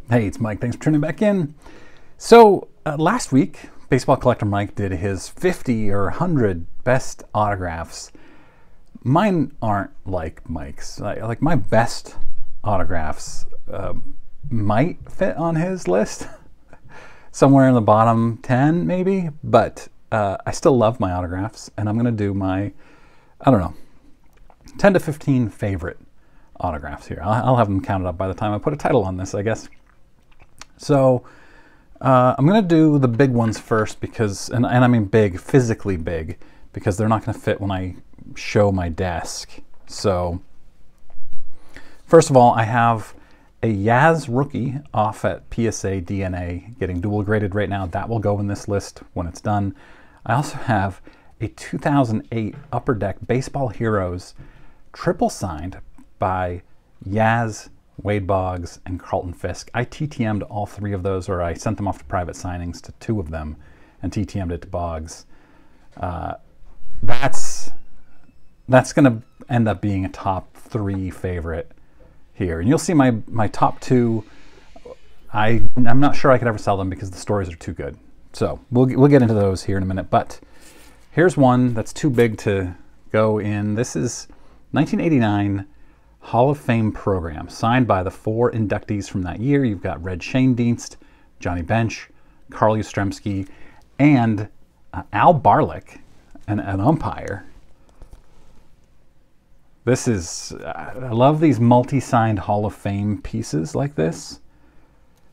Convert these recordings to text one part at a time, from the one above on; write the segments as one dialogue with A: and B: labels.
A: Hey, it's Mike. Thanks for tuning back in. So last week, Baseball Collector Mike did his 50 or 100 best autographs. Mine aren't like Mike's. Like my best autographs might fit on his list, somewhere in the bottom 10 maybe, but I still love my autographs, and I'm going to do my, I don't know, 10 to 15 favorite autographs here. I'll have them counted up by the time I put a title on this, I guess. So I'm going to do the big ones first because, and I mean big, physically big, because they're not going to fit when I show my desk. So first of all, I have a Yaz rookie off at PSA DNA getting dual graded right now. That will go in this list when it's done. I also have a 2008 Upper Deck Baseball Heroes triple signed by Yaz, Wade Boggs, and Carlton Fisk. I TTM'd all three of those, or I sent them off to private signings to two of them and TTM'd it to Boggs. That's going to end up being a top 3 favorite here. And you'll see my top 2. I'm not sure I could ever sell them because the stories are too good. So we'll get into those here in a minute. But here's one that's too big to go in. This is 1989 Hall of Fame program, signed by the 4 inductees from that year. You've got Red Schoendienst, Johnny Bench, Carl Yastrzemski, and Al Barlick, an umpire. This is, I love these multi-signed Hall of Fame pieces like this.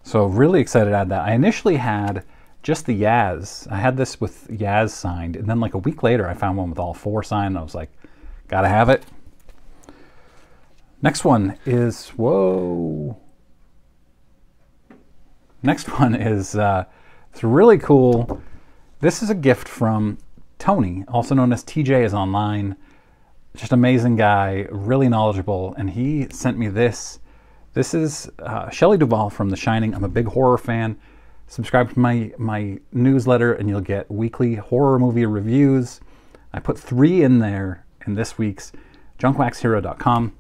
A: So really excited to add that. I initially had just the Yaz. I had this with Yaz signed, and then like a week later I found one with all 4 signed, and I was like, gotta have it. Next one is, whoa. Next one is, it's really cool. This is a gift from Tony, also known as TJ is Online. Just amazing guy, really knowledgeable, and he sent me this. This is Shelley Duvall from The Shining. I'm a big horror fan. Subscribe to my newsletter and you'll get weekly horror movie reviews. I put 3 in there in this week's junkwaxhero.com.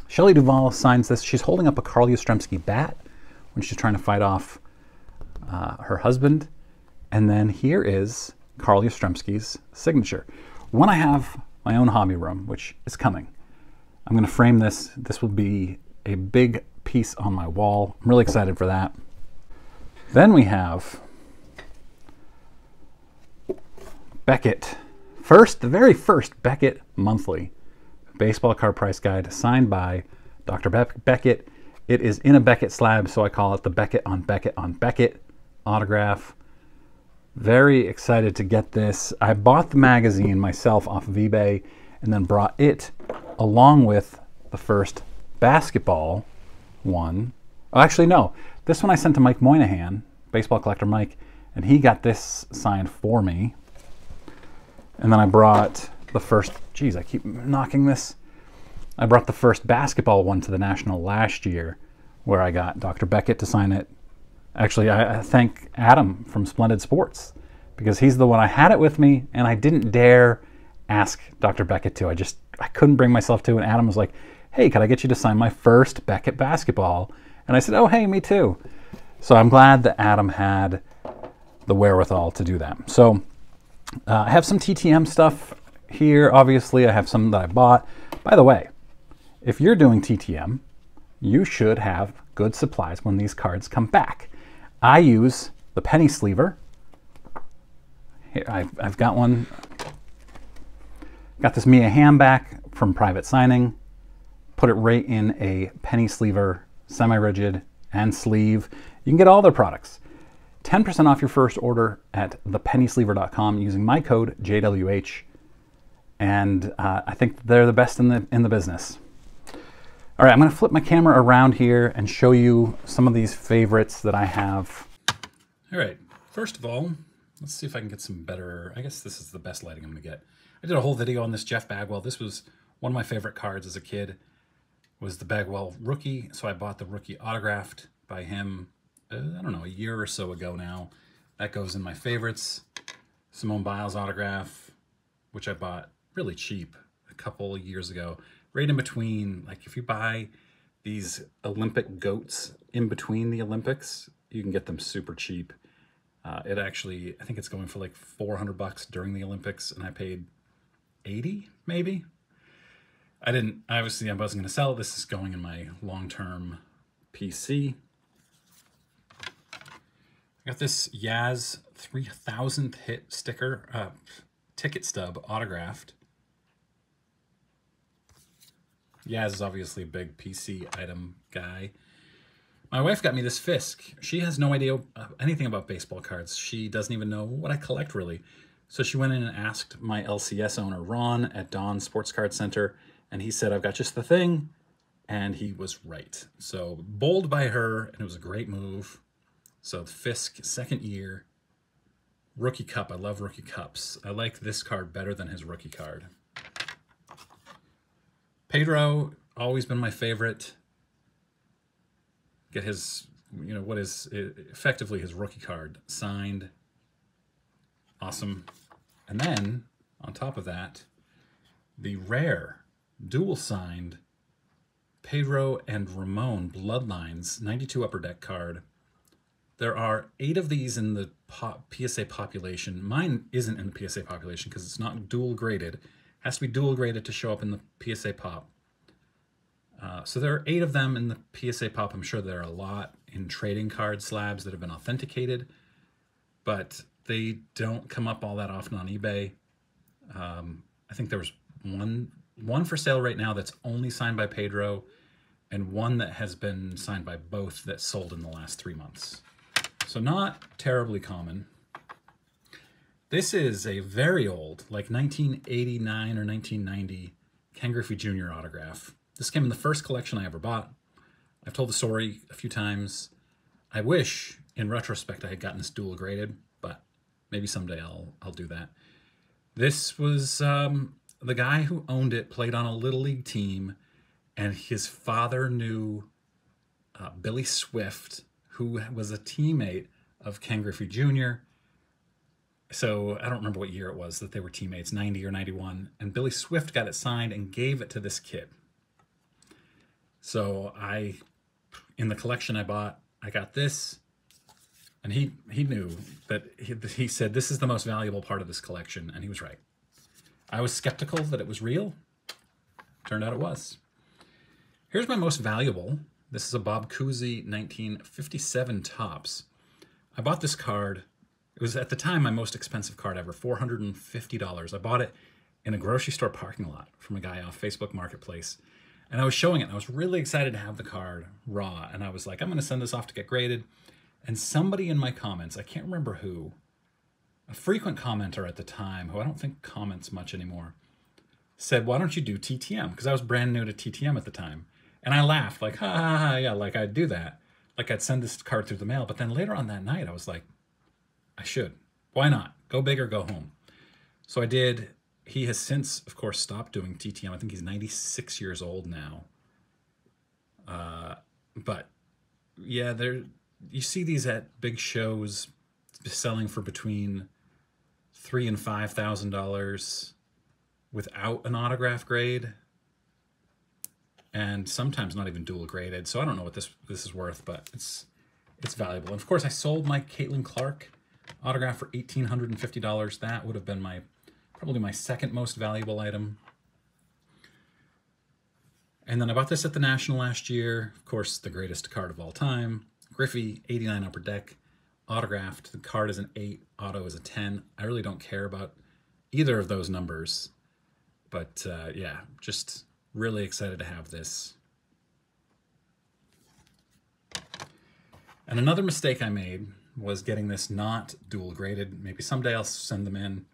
A: Shelley Duvall signs this. She's holding up a Carl Yastrzemski bat when she's trying to fight off her husband. And then here is Carl Yastrzemski's signature. When I have my own hobby room, which is coming, I'm going to frame this. This will be a big piece on my wall. I'm really excited for that. Then we have Beckett. The very first Beckett monthly baseball card price guide, signed by Dr. Beckett. It is in a Beckett slab, so I call it the Beckett on Beckett on Beckett autograph. Very excited to get this. I bought the magazine myself off of eBay and then brought it along with the first basketball one. Oh, actually, no. This one I sent to Mike Moynihan, Baseball Collector Mike, and he got this signed for me. And then I brought the first, geez, I keep knocking this. I brought the first basketball one to the National last year, where I got Dr. Beckett to sign it. Actually, I thank Adam from Splendid Sports, because he's the one. I had it with me, and I didn't dare ask Dr. Beckett to. I couldn't bring myself to, and Adam was like, hey, could I get you to sign my first Beckett basketball? And I said, oh, hey, me too. So I'm glad that Adam had the wherewithal to do that. So I have some TTM stuff here. Obviously, I have some that I bought. By the way, if you're doing TTM, you should have good supplies when these cards come back. I use the penny sleever. Here, I've got one. Got this Mia Hamm back from private signing. Put it right in a penny sleever, semi-rigid, and sleeve. You can get all their products. 10% off your first order at thepennysleever.com using my code JWH. And I think they're the best in the business. All right, I'm going to flip my camera around here and show you some of these favorites that I have. All right, first of all, let's see if I can get some better. I guess this is the best lighting I'm going to get. I did a whole video on this Jeff Bagwell. This was one of my favorite cards as a kid, was the Bagwell rookie. So I bought the rookie autographed by him, I don't know, a year or so ago now. That goes in my favorites. Simone Biles autograph, which I bought really cheap a couple of years ago. Right in between, like if you buy these Olympic goats in between the Olympics. You can get them super cheap. It actually, I think it's going for like 400 bucks during the Olympics, and I paid 80 maybe. Obviously I wasn't going to sell it. This is going in my long-term PC. I got this Yaz 3000th hit sticker, ticket stub autographed. Yaz is obviously a big PC item guy. My wife got me this Fisk. She has no idea anything about baseball cards. She doesn't even know what I collect, really. So she went in and asked my LCS owner, Ron, at Dawn Sports Card Center, and he said, I've got just the thing, and he was right. So bold by her, and it was a great move. So Fisk, second year. Rookie Cup, I love Rookie Cups. I like this card better than his rookie card. Pedro, always been my favorite. Get his, what is effectively his rookie card signed. Awesome. And then, on top of that, the rare, dual signed Pedro and Ramon Bloodlines 92 Upper Deck card. There are 8 of these in the PSA population. Mine isn't in the PSA population because it's not dual graded. It has to be dual graded to show up in the PSA pop. So there are 8 of them in the PSA pop. I'm sure there are a lot in trading card slabs that have been authenticated, but they don't come up all that often on eBay. I think there was one for sale right now that's only signed by Pedro, and one that has been signed by both that sold in the last 3 months. So not terribly common. This is a very old, like 1989 or 1990 Ken Griffey Jr. autograph. This came in the first collection I ever bought. I've told the story a few times. I wish, in retrospect, I had gotten this dual graded, but maybe someday I'll do that. This was the guy who owned it, played on a Little League team, and his father knew Billy Swift, who was a teammate of Ken Griffey Jr. So I don't remember what year it was that they were teammates, 90 or 91, and Billy Swift got it signed and gave it to this kid. So in the collection I bought, I got this, and he knew that he said, this is the most valuable part of this collection, and he was right. I was skeptical that it was real. Turned out it was. Here's my most valuable. This is a Bob Cousy 1957 Topps. I bought this card. It was at the time my most expensive card ever, $450. I bought it in a grocery store parking lot from a guy off Facebook Marketplace. And I was showing it, and I was really excited to have the card raw. And I was like, I'm going to send this off to get graded. And somebody in my comments, I can't remember who, a frequent commenter at the time, who I don't think comments much anymore, said, why don't you do TTM? Because I was brand new to TTM at the time. And I laughed, like, ha, ha, ha, yeah, like I'd do that. Like I'd send this card through the mail. But then later on that night, I was like, I should. Why not? Go big or go home. So I did. He has since, of course, stopped doing TTM. I think he's 96 years old now. But yeah, you see these at big shows selling for between $3,000 and $5,000 without an autograph grade, and sometimes not even dual graded. So I don't know what this is worth, but it's valuable. And of course, I sold my Caitlin Clark autograph for $1,850. That would have been probably my second most valuable item. And then I bought this at the National last year. Of course, the greatest card of all time. Griffey, 89 Upper Deck, autographed. The card is an 8, auto is a 10. I really don't care about either of those numbers. But yeah, just really excited to have this. And another mistake I made was getting this not dual graded. Maybe someday I'll send them in.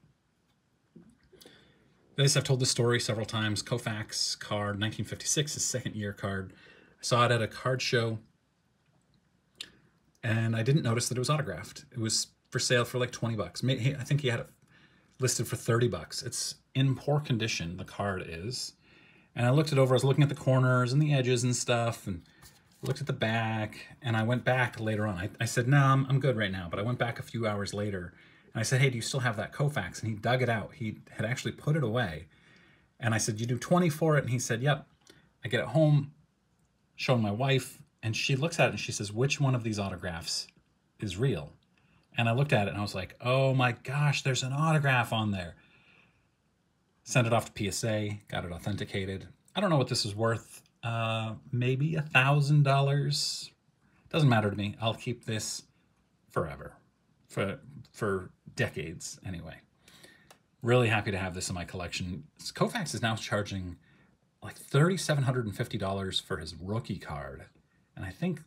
A: I've told this story several times. Koufax card, 1956, his second year card. I saw it at a card show, and I didn't notice that it was autographed. It was for sale for like 20 bucks. I think he had it listed for 30 bucks. It's in poor condition, the card is. And I looked it over. I was looking at the corners and the edges and stuff, and looked at the back, and I went back later on. I said, no, I'm good right now. But I went back a few hours later, and I said, hey, do you still have that Koufax? And he dug it out. He had actually put it away. And I said, you do 20 for it? And he said, yep. I get it home. showing my wife, and she looks at it and she says, which one of these autographs is real? And I looked at it and I was like, oh my gosh, there's an autograph on there. Sent it off to PSA, got it authenticated. I don't know what this is worth. Maybe $1,000. Doesn't matter to me. I'll keep this forever, for decades anyway. Really happy to have this in my collection. Koufax is now charging like $3,750 for his rookie card, and I think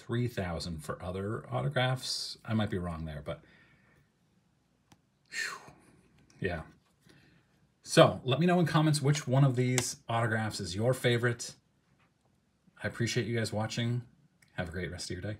A: $3,000 for other autographs. I might be wrong there, but whew, yeah. So let me know in comments which one of these autographs is your favorite. I appreciate you guys watching. Have a great rest of your day.